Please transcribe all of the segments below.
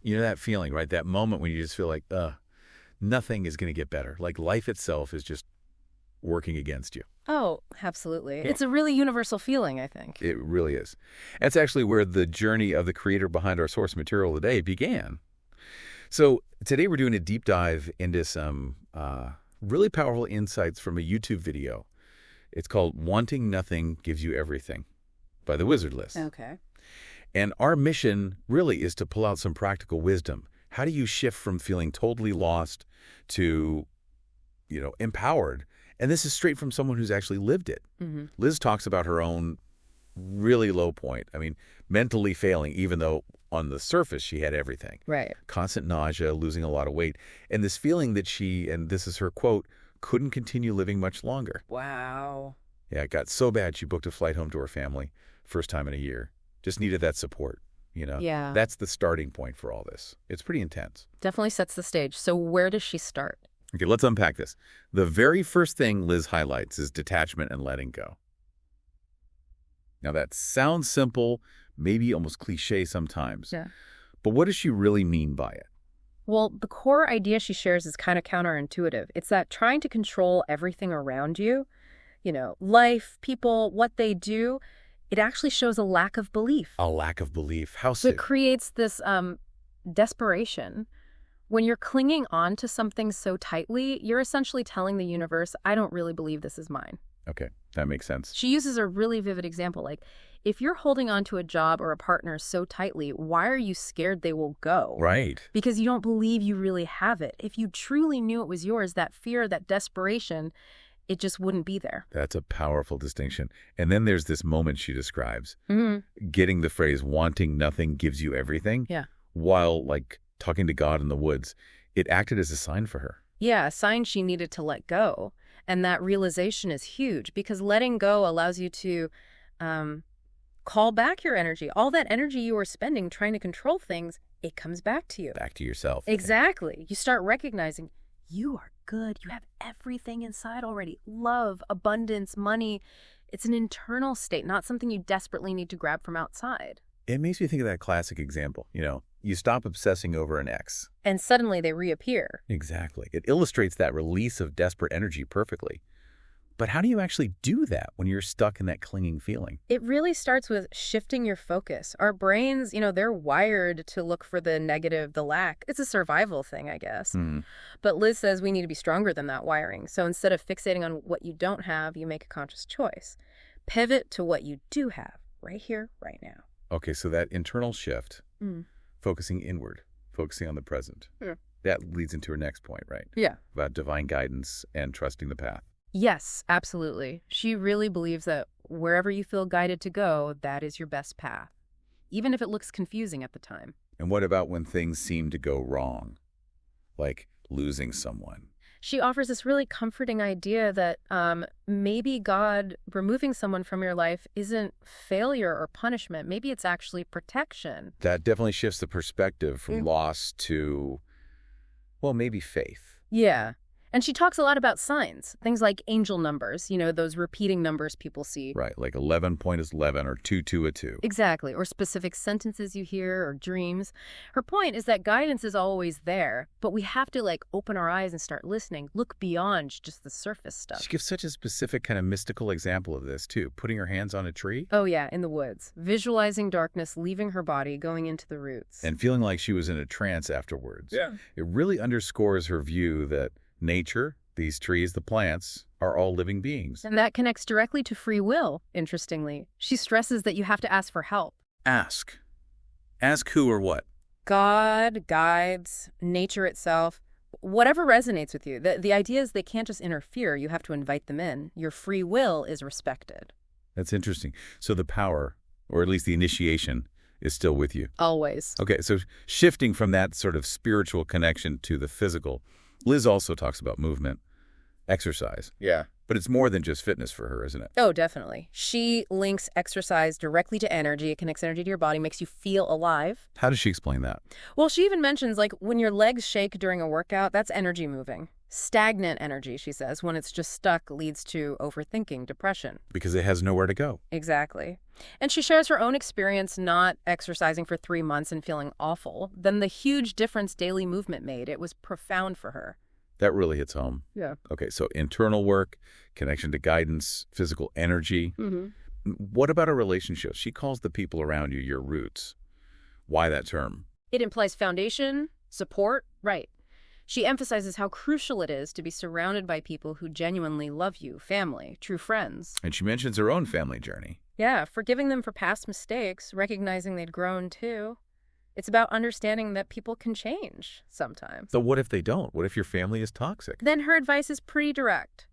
You know that feeling, right? That moment when you just feel like, nothing is going to get better. Like life itself is just working against you. Oh, absolutely. Yeah. It's a really universal feeling, I think. It really is. That's actually where the journey of the creator behind our source material today began. So today we're doing a deep dive into some really powerful insights from a YouTube video. It's called Wanting Nothing Gives You Everything by Thewizardliz. Okay. And our mission really is to pull out some practical wisdom. How do you shift from feeling totally lost to, empowered? And this is straight from someone who's actually lived it. Mm-hmm. Liz talks about her own really low point. I mean, mentally failing, even though on the surface she had everything. Right. Constant nausea, losing a lot of weight, and this feeling that she, and this is her quote, couldn't continue living much longer. Wow. Yeah, it got so bad she booked a flight home to her family, first time in a year. Just needed that support, Yeah. That's the starting point for all this. It's pretty intense. Definitely sets the stage. So where does she start? Okay, let's unpack this. The very first thing Liz highlights is detachment and letting go. Now, that sounds simple, maybe almost cliche sometimes. Yeah. But what does she really mean by it? Well, the core idea she shares is kind of counterintuitive. It's that trying to control everything around you, life, people, what they do, it actually shows a lack of belief. A lack of belief. How So so? it creates this desperation. When you're clinging on to something so tightly, you're essentially telling the universe, I don't really believe this is mine. Okay, that makes sense. She uses a really vivid example, like, if you're holding on to a job or a partner so tightly, why are you scared they will go? Right. Because you don't believe you really have it. If you truly knew it was yours, that fear, that desperation, it just wouldn't be there. That's a powerful distinction. And then there's this moment she describes, Mm-hmm. getting the phrase, wanting nothing gives you everything. Yeah. While, talking to God in the woods, it acted as a sign for her. Yeah, a sign she needed to let go. And that realization is huge because letting go allows you to call back your energy. All that energy you were spending trying to control things, it comes back to you. Back to yourself. Exactly. You start recognizing you are good. You have everything inside already. Love, abundance, money. It's an internal state, not something you desperately need to grab from outside. It makes me think of that classic example. You stop obsessing over an ex. And suddenly they reappear. Exactly. It illustrates that release of desperate energy perfectly. But how do you actually do that when you're stuck in that clinging feeling? It really starts with shifting your focus. Our brains, they're wired to look for the negative, the lack. It's a survival thing, I guess. But Liz says we need to be stronger than that wiring. So instead of fixating on what you don't have, you make a conscious choice. Pivot to what you do have, right here, right now. Okay, so that internal shift, focusing inward, focusing on the present, that leads into her next point, right? Yeah. About divine guidance and trusting the path. Yes, absolutely. She really believes that wherever you feel guided to go, that is your best path, even if it looks confusing at the time. And what about when things seem to go wrong, like losing someone? She offers this really comforting idea that maybe God removing someone from your life isn't failure or punishment. Maybe it's actually protection. That definitely shifts the perspective from loss to, maybe faith. Yeah. And she talks a lot about signs, things like angel numbers, those repeating numbers people see. Right, like 11 point is 11 or 2, 2, a 2. Exactly, or specific sentences you hear or dreams. Her point is that guidance is always there, but we have to open our eyes and start listening, look beyond just the surface stuff. She gives such a specific kind of mystical example of this, too, putting her hands on a tree. Oh yeah, in the woods, visualizing darkness leaving her body, going into the roots. And feeling like she was in a trance afterwards. Yeah. It really underscores her view that nature, these trees, the plants, are all living beings. And that connects directly to free will, interestingly. She stresses that you have to ask for help. Ask. Ask who or what? God, guides, nature itself, whatever resonates with you. The idea is they can't just interfere. You have to invite them in. Your free will is respected. That's interesting. So the power, or at least the initiation, is still with you. Always. Okay, so shifting from that sort of spiritual connection to the physical, Liz also talks about movement, exercise. Yeah. But it's more than just fitness for her, isn't it? Oh, definitely. She links exercise directly to energy. It connects energy to your body, makes you feel alive. How does she explain that? Well, she even mentions when your legs shake during a workout, that's energy moving. Stagnant energy, she says, when it's just stuck, leads to overthinking, depression. Because it has nowhere to go. Exactly. And she shares her own experience not exercising for 3 months and feeling awful. Then the huge difference daily movement made. It was profound for her. That really hits home. Yeah. Okay, so internal work, connection to guidance, physical energy. What about a relationship? She calls the people around you your roots. Why that term? It implies foundation, support, right. She emphasizes how crucial it is to be surrounded by people who genuinely love you, family, true friends. And she mentions her own family journey. Yeah, forgiving them for past mistakes, recognizing they'd grown too. It's about understanding that people can change sometimes. So what if they don't? What if your family is toxic? Then her advice is pretty direct.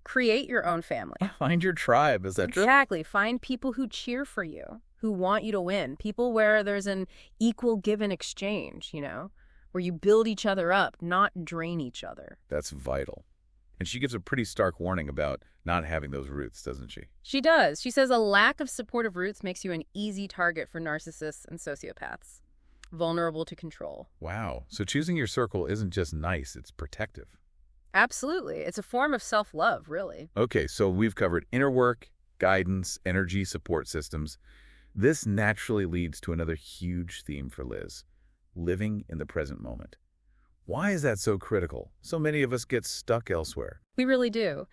Create your own family. Find your tribe, is that true? Exactly. Find people who cheer for you, who want you to win. People where there's an equal give and exchange, where you build each other up, not drain each other. That's vital. And she gives a pretty stark warning about not having those roots, doesn't she? She does. She says a lack of supportive roots makes you an easy target for narcissists and sociopaths, vulnerable to control. Wow. So choosing your circle isn't just nice, it's protective. Absolutely. It's a form of self-love, really. Okay, so we've covered inner work, guidance, energy, support systems. This naturally leads to another huge theme for Liz, living in the present moment. Why is that so critical? So many of us get stuck elsewhere. We really do.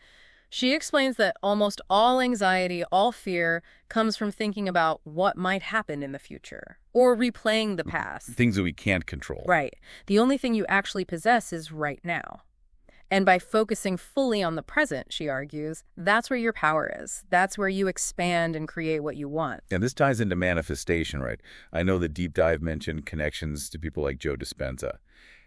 She explains that almost all anxiety, all fear, comes from thinking about what might happen in the future or replaying the past. Things that we can't control. Right. The only thing you actually possess is right now. And by focusing fully on the present, she argues, that's where your power is. That's where you expand and create what you want. And this ties into manifestation, right? I know the deep dive mentioned connections to people like Joe Dispenza.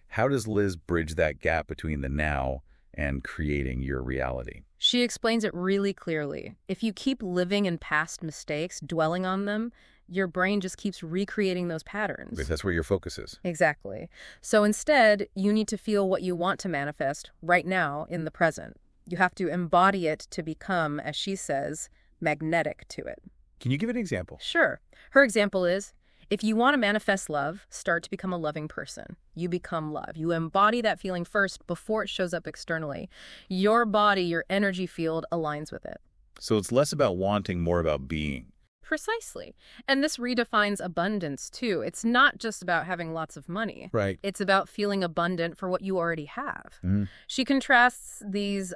How does Liz bridge that gap between the now and creating your reality? She explains it really clearly. If you keep living in past mistakes, dwelling on them, your brain just keeps recreating those patterns. Because that's where your focus is. Exactly. So instead, you need to feel what you want to manifest right now in the present. You have to embody it to become, as she says, magnetic to it. Can you give an example? Sure. Her example is, if you want to manifest love, start to become a loving person. You become love. You embody that feeling first before it shows up externally. Your body, your energy field aligns with it. So it's less about wanting, more about being. Precisely. And this redefines abundance, too. It's not just about having lots of money. Right. It's about feeling abundant for what you already have. Mm. She contrasts these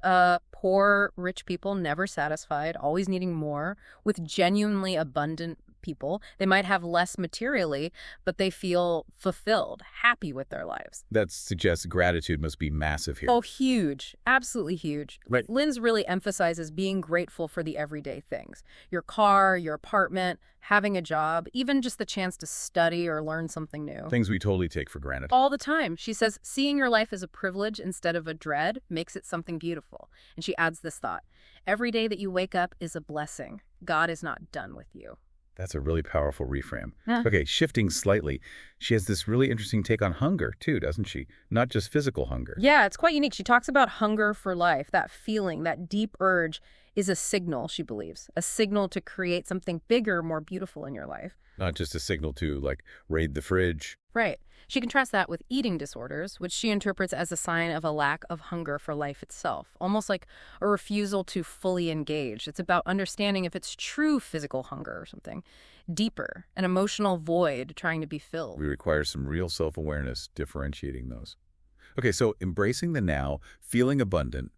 poor, rich people, never satisfied, always needing more, with genuinely abundant people. They might have less materially, but they feel fulfilled, happy with their lives. That suggests gratitude must be massive here. Oh, huge. Absolutely huge. Right. Linz really emphasizes being grateful for the everyday things. Your car, your apartment, having a job, even just the chance to study or learn something new. Things we totally take for granted. All the time. She says, seeing your life as a privilege instead of a dread makes it something beautiful. And she adds this thought, every day that you wake up is a blessing. God is not done with you. That's a really powerful reframe. Yeah. Okay, shifting slightly. She has this really interesting take on hunger, too, doesn't she? Not just physical hunger. Yeah, it's quite unique. She talks about hunger for life. That feeling, that deep urge is a signal, she believes. A signal to create something bigger, more beautiful in your life. Not just a signal to, like, raid the fridge. Right. She contrasts that with eating disorders, which she interprets as a sign of a lack of hunger for life itself, almost like a refusal to fully engage. It's about understanding if it's true physical hunger or something deeper, an emotional void trying to be filled. We require some real self-awareness differentiating those. Okay, so embracing the now, feeling abundant,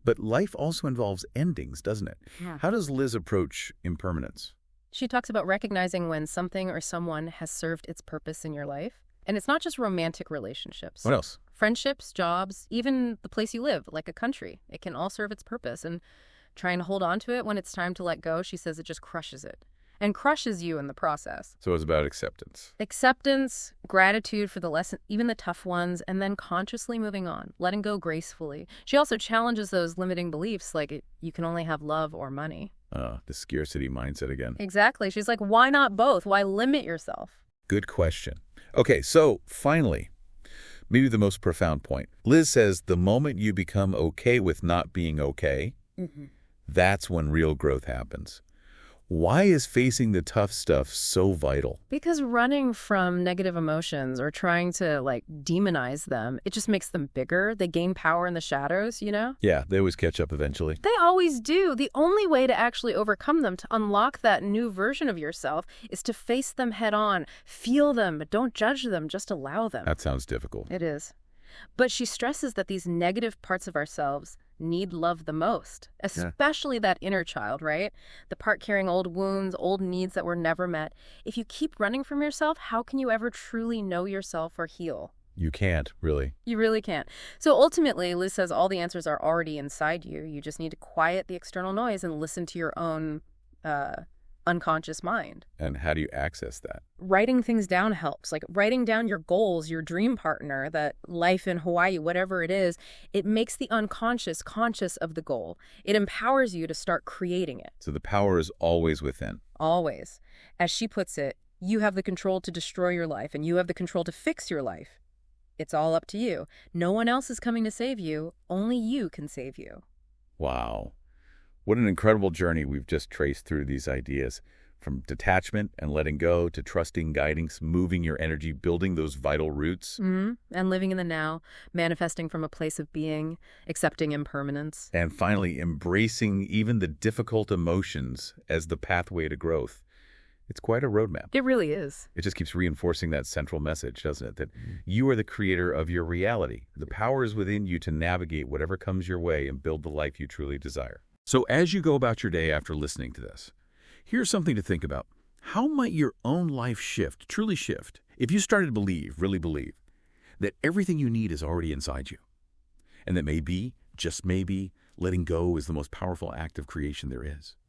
but life also involves endings, doesn't it? Yeah. How does Liz approach impermanence? She talks about recognizing when something or someone has served its purpose in your life. And it's not just romantic relationships. What else? Friendships, jobs, even the place you live, like a country. It can all serve its purpose. And trying to hold on to it when it's time to let go, she says it just crushes it. And crushes you in the process. So it's about acceptance. Acceptance, gratitude for the lesson, even the tough ones, and then consciously moving on, letting go gracefully. She also challenges those limiting beliefs like you can only have love or money. The scarcity mindset again. Exactly. She's like, why not both? Why limit yourself? Good question. Okay, so finally, maybe the most profound point. Liz says the moment you become okay with not being okay, that's when real growth happens. Why is facing the tough stuff so vital? Because running from negative emotions or trying to, like, demonize them, it just makes them bigger. They gain power in the shadows, you know? Yeah, they always catch up eventually. They always do. The only way to actually overcome them, to unlock that new version of yourself, is to face them head on. Feel them, but don't judge them. Just allow them. That sounds difficult. It is. But she stresses that these negative parts of ourselves need love the most, especially that inner child, right? The part carrying old wounds, old needs that were never met. If you keep running from yourself, how can you ever truly know yourself or heal? You can't, really. You really can't. So ultimately, Liz says all the answers are already inside you. You just need to quiet the external noise and listen to your own unconscious mind. And how do you access that? Writing things down helps. Like writing down your goals, your dream partner, that life in Hawaii, whatever it is, it makes the unconscious conscious of the goal. It empowers you to start creating it. So the power is always within. Always. As she puts it, you have the control to destroy your life and you have the control to fix your life. It's all up to you. No one else is coming to save you. Only you can save you. Wow. What an incredible journey we've just traced through these ideas. From detachment and letting go to trusting guidance, moving your energy, building those vital roots. And living in the now, manifesting from a place of being, accepting impermanence. And finally, embracing even the difficult emotions as the pathway to growth. It's quite a roadmap. It really is. It just keeps reinforcing that central message, doesn't it? That you are the creator of your reality. The power is within you to navigate whatever comes your way and build the life you truly desire. So as you go about your day after listening to this, here's something to think about. How might your own life shift, truly shift, if you started to believe, really believe, that everything you need is already inside you? And that maybe, just maybe, letting go is the most powerful act of creation there is.